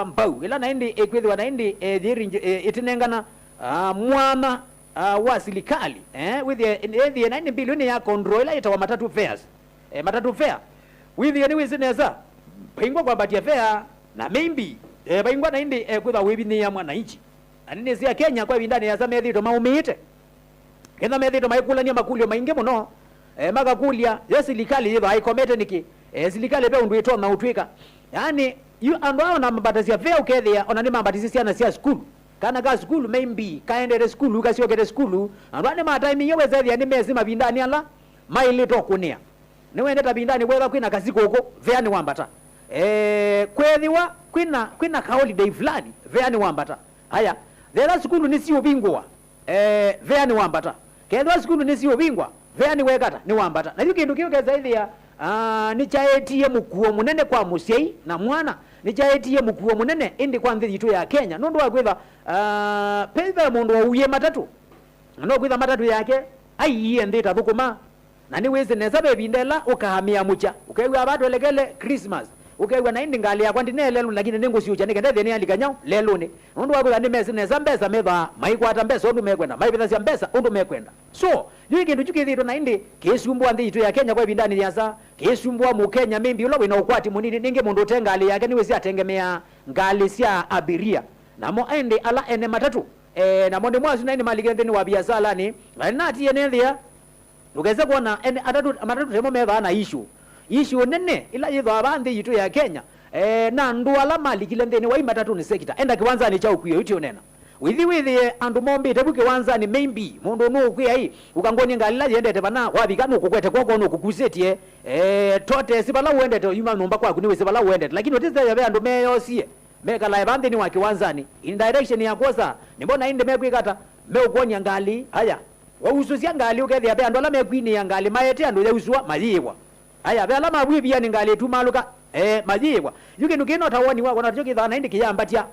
mbau ila naindi ekwithwa naindi thiri itinengana mwana wa silikali withie naindi bilioni ya control ila itawa matatu fares matatu fare withie ni wizineza baingwa kwa batia fare na maybe baingwa naindi kwithwa wibini ya mwananchi anini sia Kenya kwa vindani ya samethito maumite kenda methito maikulania makulio maingi muno magakulia ya silikali yiva aikomete niki silikali pe undu itona utwika yani yu andu ao na mabatazia fea ukethia ona ni mabatisi siana sia skulu kana ga skulu maybe kaendere skulu kasiokete skulu andu ani mataimi yewezethia ni mezi mabindani ala mailito kunia ni wende tabindani wega kwina kasiko huko vea ni wambata kwethiwa kwina ka holiday fulani vea ni wambata haya thera skulu ni sio bingwa vea ni wambata kethwa skulu ni sio bingwa vea ni wegata ni wambata na kindu kio kezaithia ni chaetie mukuo munene kwa musiei na mwana ni chaetie mukuo munene indi kwa nthi yitu ya Kenya nundu wa kwitha peve mundu uye matatu no kwitha matatu yake aiye ndita thukuma na ni wezi neza bebindela ukahamia mucha ukaiwa abatu elekele Christmas ukaiwa na indi ngali yakwa ndine lelu lakini ningu siucha nikende theni alikanyao lelu ni nundu wa kwitha ni mezi neza mbesa metha maikwata mbesa undu mekwenda maipitha sia mbesa undu mekwenda so yu kindu chukithito na indi kisumbua nthi yitu ya Kenya kwa bindani yasa kisumbua mu Kenya mimbi ulo wina ukwati munini ningi mundu utengali yake niwe sia atengemea ngali sia abiria namo ende ala ene matatu na monde mwazi na indi maligende wa biashara ni na tie nethia ukaweza kuona ene matatu semo meva na issue nene ila yitho abandi yitu ya Kenya na ndu ala maligile ndeni wa matatu ni sekita enda kiwanza ni cha ukuyo uti onena withi andu mombi tebuke wanza ni maybe mundu no kuya hii ukangoni ngalila yendete bana wabika no kukwete kwako no kukuzetie tote sibala uendete yuma numba kwa kuniwe sibala uendete lakini otiza yabe andu meyo sie meka la bandi ni wakiwanzani in direction ya kosa ni mbona inde mekwikata meukonya ngali haya waususia ngali ukethi yabe andu ala mekwini ya ngali maete andu yausua mayiwa haya be ala mabwi ni ngali tu maluka majiwa yuke nukino tawoni wako na joki dhana indi kiyambatia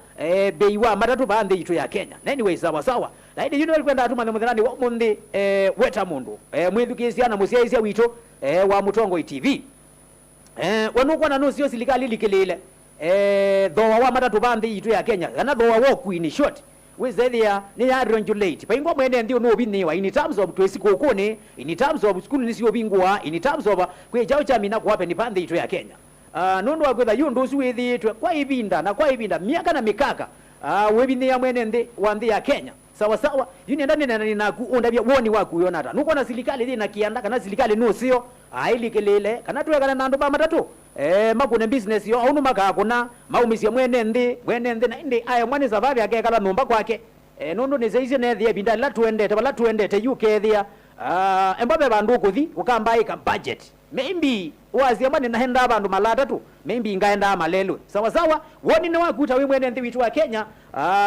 beiwa matatu bande yitu ya Kenya anyway sawa na indi yuno kwenda atuma mudhirani wa mundi weta mundu mwithukisiana musiaisia wito wa Mutongo TV wanuko na nusio silikali likilile thowa wa matatu bande yitu ya Kenya kana thowa wo queen short wizethia ni ya regulate paingwa mwene ndio no biniwa in terms of twesiko ukone in terms of school nisio bingwa in terms of kwe chao cha mina kuwape ni bande yitu ya Kenya nundu wa kwitha yundu usu withitwe kwa ibinda miaka na mikaka webini ya mwene ndi wa nthi ya Kenya sawa yuni ndani na kuundabia woni waku yonata nuko na silikali ndi na kianda kana silikali nusio ailikilile kana tuwe kana nandu ba matatu makune business yo aunu makakuna maumisia mwene ndi na ndi aya mwani sababu yake kala numba kwake nundu ni zeizi nethi ebinda la tuendete UK thia embabe bandu kuthi ukambai ka budget maybe wazi amani nahenda abandu malata tu maybe ingaenda malelwe sawa woni ne wakuta we mwene nthi witu wa Kenya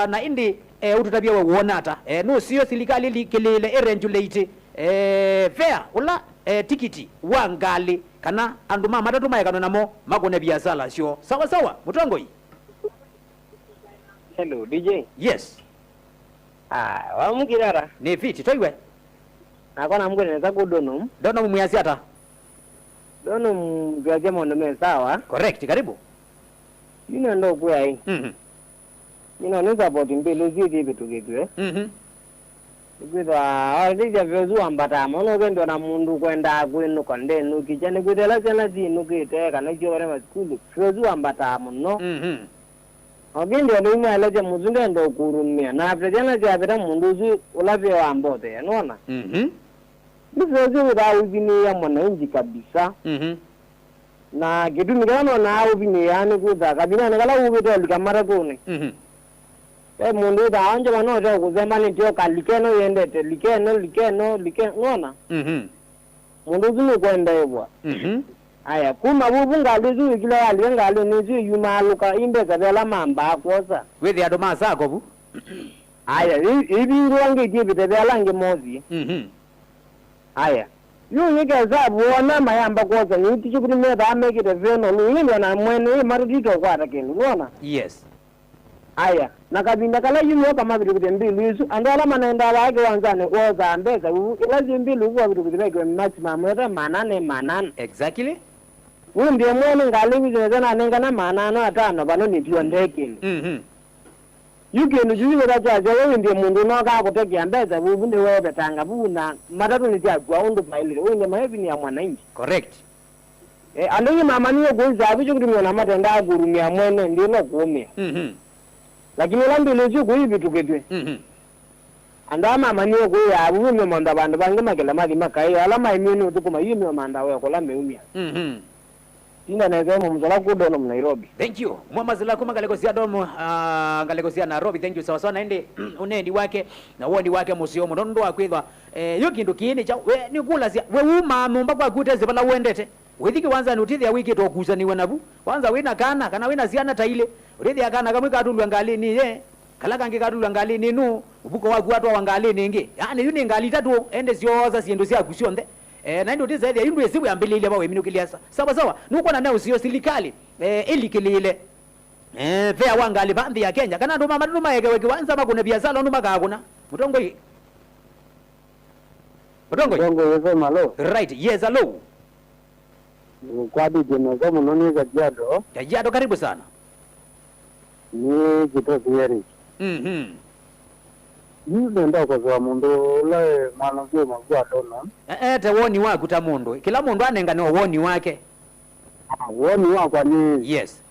na indi ututabia we wonata no sio silikali likilile regulate fair ula tikiti wa ngali kana andu mama matatu maekano namo makone biashara sio sawa Mutongo hii hello DJ yes wamukirara ni fiti toiwe nakona mgwene neza kudono mwiasi hata dono mgwaje mono sawa correct karibu yino ndo kuya hii yino ni support mbele zidi vitu gekwe kwitha ndija vezu ambata mono kendo na mundu kwenda kwenu kondenu kijane kwitela sana zinu kite kana jore maskulu vezu ambata mono ogende ndo ina alaje muzunde ndo kurumia na prejana jabira mundu zu ulave wa ambote unaona vezu da ubini ya mwananchi kabisa na kitu migano na ubini yani kwitha kabina ngala ubito likamara kone mundu da anje mano ro kuzema ni tio kalikeno yendete likeno ngona mundu zulu kwenda yebwa aya kuma bubunga luzu kila alenga nizu yumaluka imbe kabela mamba akosa wethi ado masako bu aya ibingu wange kibite belange mozi aya yike zabu ona mayamba kosa ni tichukuri meda amekite veno luilo na mwene marudito kwata kenu ngona yes aya nakabinda kala yumo kama vitu kutembilu isu andala manenda wake wanzane oza ambeza ila zimbilu kwa vitu kutembilu maximum eta manane exactly undi mwene ngali wizena nengana manano atano bano ni tiondekini yukenu juwira chaje wewe ndiye mundu noka kutekia mbeza bubunde wewe tanga buna matatu ni tia ground baile wewe mahevi ni ya mwananchi correct alonye mama niyo goza abicho kutumia na matenda gurumia mwene ndio no kuumia lakini lambi lejo kuibi tuketwe anda mama niyo kuya abume monda bandu bange makela mali makai alama imini utukuma yimi manda wewe kola meumia Tinda na zemo mzala kudono Nairobi. Thank you. Mwamazila kuma ngalegosia domo ngalegosia Nairobi. Thank you. Sawa sawa naende unendi wake na uondi wake musio mudondo akwithwa yo kindu kiini cha we ni kulazia we uma mumba kwa kuteze bala uendete. Withiki wanza ni utithi ya wiki tokuzaniwe nabu. Wanza wina kana wina ziana taile. Utithi ya kana kamwe katulwa ngalini ye. Kala kange katulwa ngalini nu ubuko wa kuatwa wangalini nge. Yani yuni ngali tatu ende sioza siendo sia kusionde. Na ndio tiza ya yundu yesibu ambilile bawe minukiliasa sawa sawa nuko na nao sio serikali ilikilile vea wangali bandi ya Kenya kana ndo mama nduma yake wekiwanza makuna biashara nduma kakuna mutongo yeso malo right yes hello kwa bije nozo mnoni za jado karibu sana ni kitosi yeri Nenda kwa mundu le manavyo magwa dona. Te woni wa kuta mundu. Kila mundu anenga no woni wake. Woni wa kwa ni. Yes.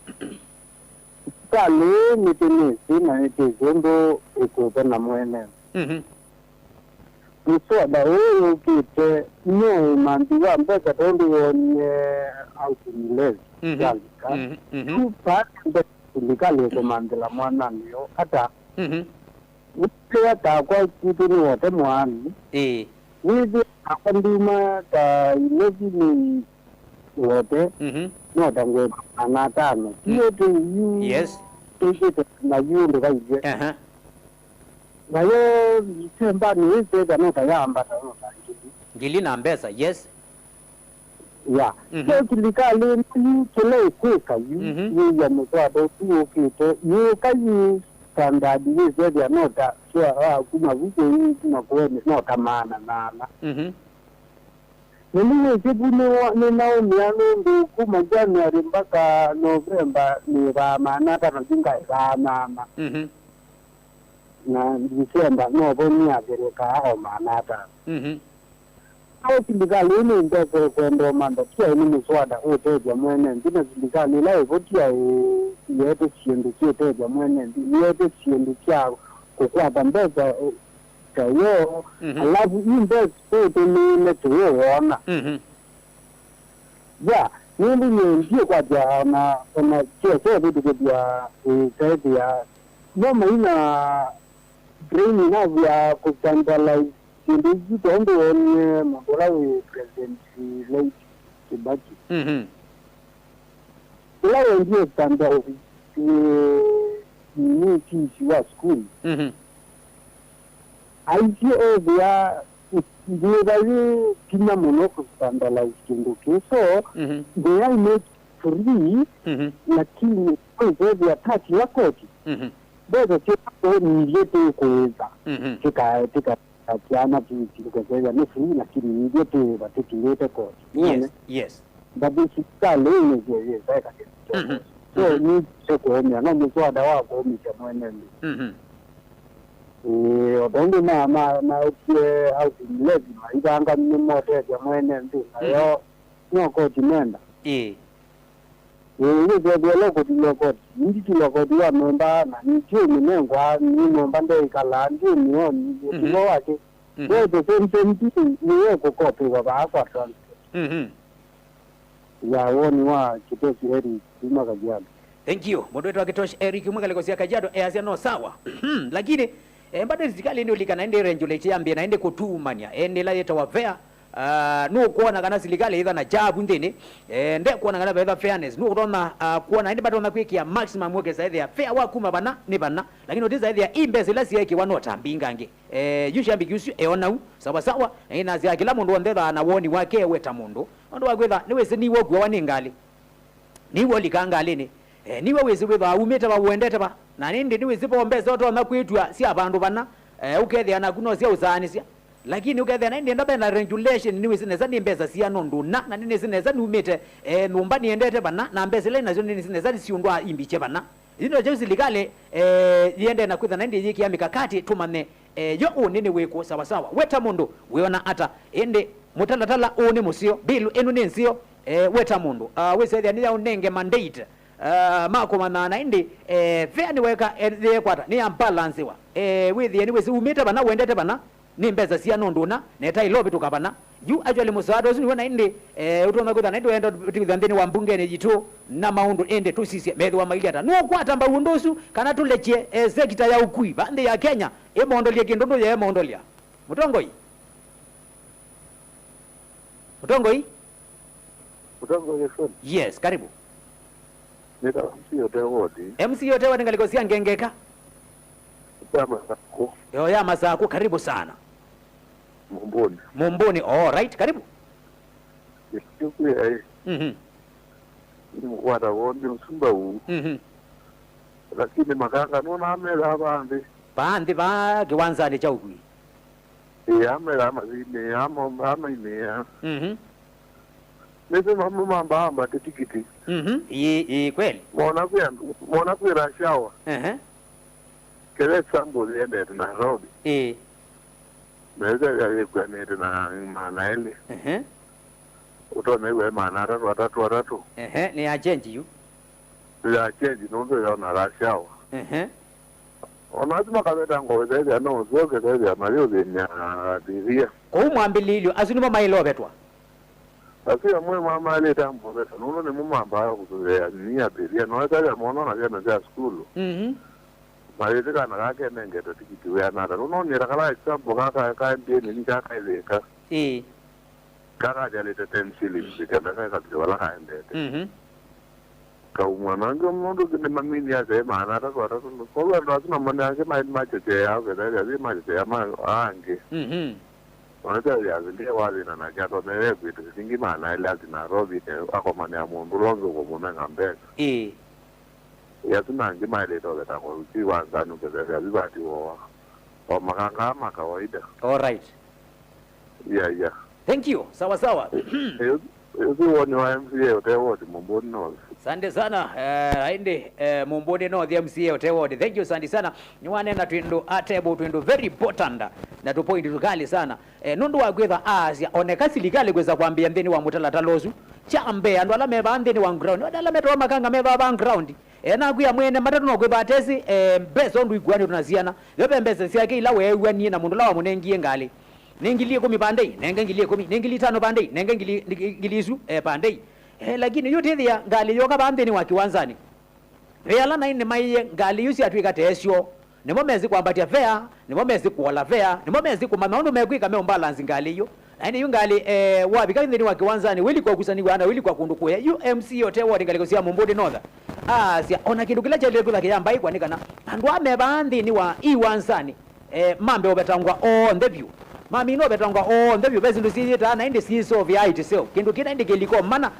Kale mitini sina nitizendo ukupenda mwene. Mswada huyu kite no mandiwa mbeka tondo wonye au kumilezi. Jalika. Tupa ndikale kwa mandela mwana niyo hata. Ukiwa takwa kitu ni wote mwani. Wizi akanduma ta ilezi ni wote. No tangwe anatano. Kiyo tu yu. Yes. Tushite na yu ndo kaije. Na yo temba ni wise gano tayamba tanota. Gili na mbesa, yes. Ya. Kiyo kilikali yu kile kweka yu. Yu ya mkwa dotu ukite. Yu kaji standard hizi ya nota sio kuma vuko hii kuma kuone nota maana nana nini kibune ni nao miano ndio kuma January mpaka November ni ba maana kana jinga ba mama na December no boni agereka au maana ta au sindikali ni ndio kwenda manda kia ni mswada oteja mwene ndina sindikali la votia yetu siendu kieteja mwene yetu siendu kia kukwata mbeza kayo alafu imbeza kote ni netuyo wana ya nindi ndio kwa jana na kia vitu kwa kaidi ya mama ina brain na vya kutangalai Sindizi tondo wenye mbola we president late Kibaki. Ila wenye standard ni teach wa school. ICO vya ndio bali kina monoko standard kinduki so they are made free lakini kwa vya tati ya koti. Bado sio ni yetu kuweza. Tika Kiana tukazeza ni free lakini ndio tu batikilete kwa. Yes. Babu sikale ni je sasa. So ni soko ni ana mswada wako mcha mwenendo. Odondo na ukie au lezi maibanga ni mote ya mwenendo. Ayo no ko timenda. Ndio loko diloko. Ndi tiloko dia memba na ndio mnengwa ni memba ndio ikala ndio ni ndio wake. Ndio senti ni yoko kopi wa bafa trans. Ya woni wa kitosi heri kuma kajado. Thank you. Modo wetu akitoshi Eric Mwangalegosia Kajiado asia no sawa. Lakini bado serikali ndio likana ende regulate yambia na ende kutumania. Ende la yeta wavea no kuona kana serikali ida na jabu ndene nde kuona kana beba fairness no kuona kuona ende bado na kwikia maximum wake zaidi ya fair wakuma bana ni bana lakini oti zaidi ya imbezi la siye kiwanota mbingange yushambi yusu eona sawa sawa ina zia kila mundu ndeba na woni wake weta mundu ndo wagwetha niwe se niwo gwa waningali niwo likangali ni niwe wezi weba umeta ba wendete ba na nindi niwe zipo mbeza oto na kwitwa si abandu bana ukethia na kuno sia uzani sia lakini ukethia na ndienda bena regulation niwe sineza ni mbeza cia nondu na nini sineza numite numba niendete bana na mbeza ile nazo nini sineza siundwa imbiche bana ino je silikale yende na kwitha na ndi yiki ya mikakati tumane yo unini wiko sawa sawa weta mundu wiona ata ende mutalatala une musio bilu enu nensio weta mundu wesethia ni ya unenge mandate mako manana indi fair ni weka the kwata ni balance wa with the anyway umita bana wendete bana ni mbeza cia nonduna neta ilobi tukabana yu actually musado sini wana indi utoma kwita na indi wenda tikithandini wa mbunge ni jitu na maundu ende tusisi methi wa maili ata no kwata mba undosu kana tulechie sekita ya ukui bande ya Kenya mondolia kindondo ya mondolia mutongoi yes karibu Nita MCO Tewodi. MCO Tewodi ngalikosia ngengeka. Ya Masako karibu sana. Mumboni. All right, karibu. Wada wondi msumba huu. Lakini makanga nuna amela bandi ba kiwanzani cha ukui. Amela mazine ama imea. Nese mamba tikiti. Kweli. Mwana kuya shawa. Kele sambo yende na Nairobi. Meza ya kwenye na Manaeli. Utone we manara watatu. Ni ya change you. Ya change nondo ya na shawa. Onazima kabeta ngoze ya no zoke ya Mario ya diria. Ko mwambililio asunuma mailo betwa. Asi ya mama ile tambo beta nuno ni mumamba kuzoea ni abiria no ya mono na ya skulu. Maile kana kake nengeta tikiti we anara nuno ni rakala example kaka ndiye ni kaka ileka. Kaka jale tetensili bikana kaka wala kaendete. Ka umwana ngondo kine mamini ya sema anara kwa ratu ko ndo asina mwana yake mache ya ya mache ya ange. Wanata ya zile wale na jato mewe vitu singi maana ile Nairobi ako mane ya mundu longo kwa muna ngambeka. Ya tuna ngima ile to beta ko uti wanza nuke ya bibati wa makanga kawaida. All right. Yeah. Thank you. Sawa. Yuzi woni wa MCA Tewodi Mumboni North. Asante sana ainde Mumboni North MCA Tewodi. Thank you asante sana. Nywane na twindu atebo twindu very important na tu point tukali sana. Nundu wa gwetha Asia oneka silikali gweza kwambia ndeni wa mutalata lozu chambe andu ala meba ndeni wa ground. Adala metwa makanga meba ba ground. Na kuya mwene matatu no gweba tesi beso ndu igwani tunaziana. Yobe mbese siake ila wewe ni na mundu lawa munengie ngali. Nengilie 10 pandei, nengilie 10, nengilie 5 pandei, nengilisu pandei. Lakini yote thia ngali yoka bandeni wa kiwanzani. Reala na ine maiye ngali yusi atwika tesio. Nimo mezi kwambatia fair, nimo mezi kuola fair, nimo mezi kumama ndo mekwika me balance ngali yo. Ani yungali wabi kandi ni wa kiwanzani wili kwa kusani wana wili kwa kunduku ya UMC yote wodi ngali kosia Mumboni North. Sia ona kindu kila chele kula kiyamba ikwanikana. Andu amebandi ni wa iwanzani. Mambe obetangwa on the view. Mami no betangwa ndebyo bezindu siyita na indi sisolve ya itself kindu kina indi geliko mana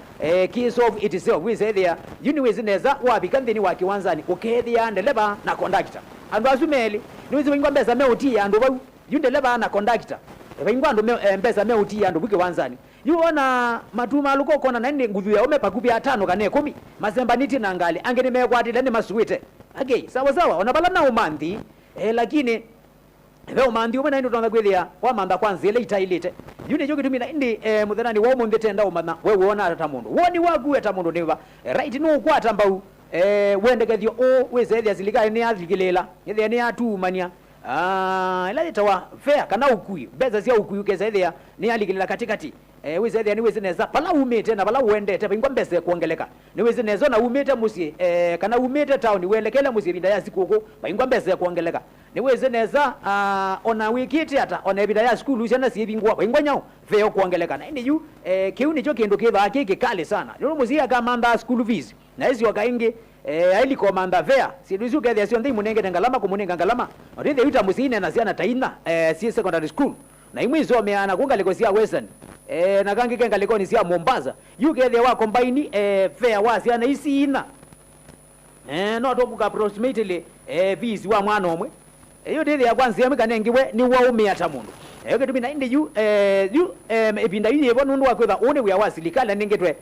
kisolve itself we say there uniwezi neza wabikanthini wa kiwanzani ukethia ndeleba na conductor andu asumeli niwezi wingwa mbeza meuti andu bau yundeleba na conductor wingwa andu mbeza meuti andu buke wanzani yuona matuma luko kona na indi ngudhu ya umepakupi 5 kane 10 masemba niti na ngali angeni mekwatile ni masuite okay sawa onabala na umanthi lakini leo mandi umena ndo tonga gwethia wa manda kwanza ile itailite yune jogi tumina indi muthenani wo munde tenda umana we wona ata mundu woni wagu ata mundu niba right no kwata mbau wendegethio wezethia zilika ni athigilela yethia ni atumania ila itawa fair kana ukui beza cia ukui kezethia ni aligilela katikati wezethia ni wezineza pala umite na pala uendete bingwa mbese kuongeleka ni wezinezo na umite musie kana umite town welekele musie binda ya sikuko bingwa mbese kuongeleka ni wezineza ona wikiti ata ona binda ya skulu usiana si bingwa bingwa nyao veo kuongeleka na indi yu kiu nicho kindu kiba kiki kale sana ndio musia kama manda school fees na hizo wakainge ili komanda vea siduzu kethia sio ndai munenge ngalama kumunenga ngalama ndithe yuta musine na siana taina si secondary school na imwizo meana kungaliko sia western na kangi kengaliko ni sia Mombasa yukethia wa combine fair wa siana isina no to approximately fees wa mwana omwe iyo ndithe ya kwanza yamikanengiwe ni wa umia ta mundu ege tumi naindi yu ipinda yu yebo nundu wakwitha une wia wa silikali ningetwe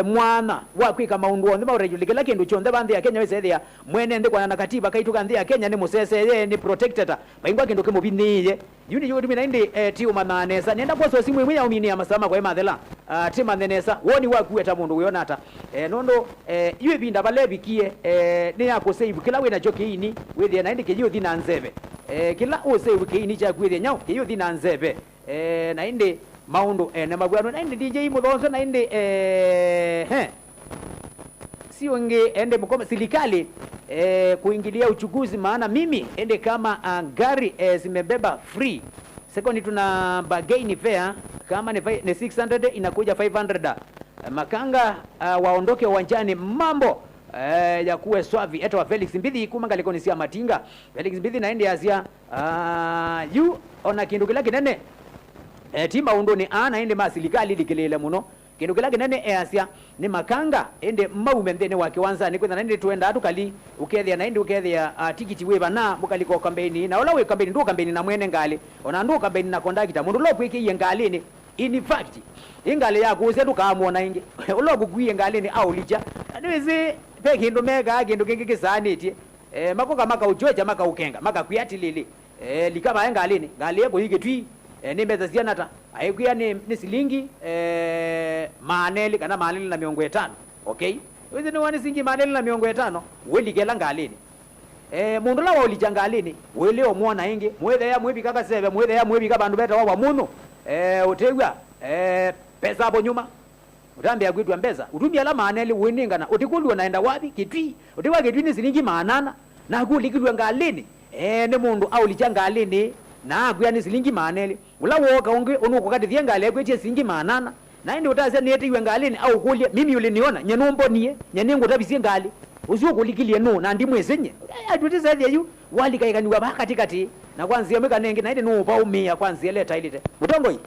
mwana wakwika maundu onthe maurejulikila kindu chonthe banthi ya Kenya wesethia mwene ndi kwana na katiba kaituka nthi ya Kenya ni musese ni protected baingwa kindu kimubiniye yuni yu tumi naindi tiu mananesa nenda kwa so simu imwe ya umini ya masama kwa mathela tima ndenesa woni wakueta mundu wionata nondo yu ipinda bale bikie ni yako save kila wina jokiini withia naindi kiyu thina nzeve kila usave kiini cha kwithia nyau kiyu thina nzeve naindi maundu na mabwano naindi DJ Muthonzo naindi sio nge ende mkoma serikali kuingilia uchukuzi, maana mimi ende kama gari zimebeba free second tuna bargain fare kama ni 600 inakuja 500 makanga waondoke uwanjani mambo ya kuwe swavi eto wa Felix Mbithi kumanga likonisia matinga Felix Mbithi naende azia yu ona kindu kila kinene tima undoni ende masilikali likilele muno kindu kila kinene asia ni makanga ende maume ndene wake wanza ni kwenda naende tuenda atukali ukethia naende ukethia tikiti weba na mukaliko kampeni na ola we kampeni ndo kampeni na mwene ngali ona ndo kampeni na kondakita mundu lo kwiki ngali ni in fact ingali ya kuze tukamuona inge ulo kugwiye ngali ni aulicha ndizi pe kindu mega kindu kingi kisaniti makoka maka ujoja maka ukenga maka kuyati lili likaba ngali ni ngali yego yige twi ni meza zianata aikuya ni silingi maneli kana maneli na miongo 5 okay wezi ni wani singi maneli na miongo 5 weli kela ngalini mundu la woli jangalini weli omwona ingi mwethe ya mwebi kaka sebe mwethe ya mwebi kabandu beta wa muno utegwa pesa hapo nyuma utambia kwitwa mbeza utumia la maneli winingana utikulwa naenda wapi kitwi utiwa kitwi ni silingi manana na kulikidwa ngalini ni mundu au lichangalini na kuya ni silingi maneli ula woka unge unuko kati thiengale kwetie silingi manana na ndi utasia niete iwe ngalini au kulia mimi uliniona nyenombo niye nyenengo tabisie ngali usiwo kulikilie no na ndi mwesenye atutiza yu wali kaikaniwa bakatikati na kwanzia mweka nenge na ndi no pa umia kwanzia leta ilite mutongo hii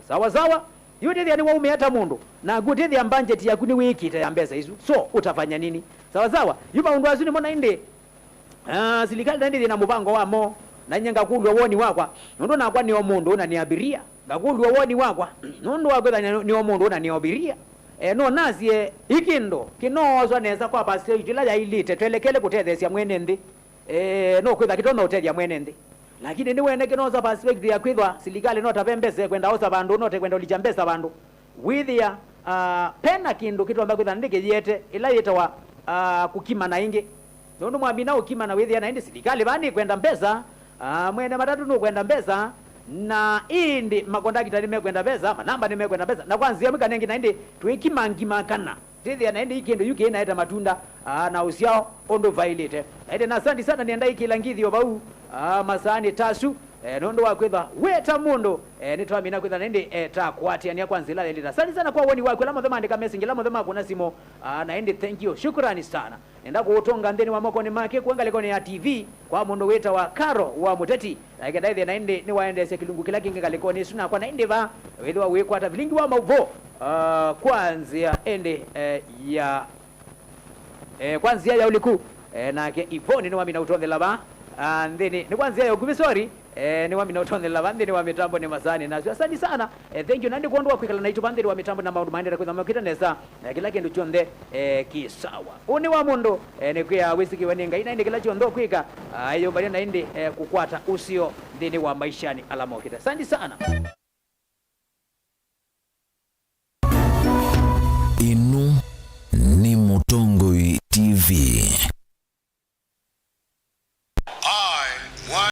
sawa sawa yote thia ni wa umia hata mundu na gute thia budget ya kuni wiki ta mbesa hizo so utafanya nini sawa sawa yuma undu asuni mona inde silikali ndi na mupango wamo na nyenga kulwa woni wakwa ndo na kwa ni omundu una ni abiria gakulwa woni wakwa ndo wakwa ni omundu una ni abiria no nazie ikindo kinozwa neza kwa basi ijila ya ilite twelekele kutethesia mwene ndi no kwitha kitona utedia mwene ndi lakini ni wene kinoza perspective ya kwithwa silikali no tapembese kwenda osa bandu no te kwenda ulijambesa bandu with ya pena kindu kitomba kwitha ndike yete ila yetawa kukima na inge ndo mwabina ukima na with ya naindi silikali bani kwenda mbesa mwene matatu no kwenda mbesa na indi makondakita nimekwenda mbesa manamba nimekwenda mbesa na kwanzia mkanengi naindi twikimangimakana tithi naindi ikindu yuke inaeta matunda na usiao ondo violate naende na asante sana nienda ikilangithi obau masani tasu nondo wakwitha weta mundu nitwamina kwitha naindi takwatia nia kwanzila lelita asante sana kwa woni wako la mthema andika message la mthema kuna simo naindi thank you shukrani sana nenda kuutonga ndeni wa moko ni make kuanga lekone ya TV kwa mundu weta wa Karo wa Muteti naikadaithe naindi ni waendese kilungu kila kinga lekone suna kwa naindi va wethwa wekwa hata vilingi wa mauvo kwanzia ende ya kwanzia ya uliku nake Ivoni ni wamina utondela ba ndeni ni kwanzia ya ukuvisori ni wamina utondela ba ndeni wa mitambo ni masani na asante sana thank you nandi kuondwa kwikala na itubandiri wa mitambo na maundu maendera kwa makita nesa kila kindu chonde kisawa uni wa mundu ni kwa wisiki waninga ina indi kila chondo kwika ayo bali na indi kukwata usio ndeni wa maishani alamo kita asante sana.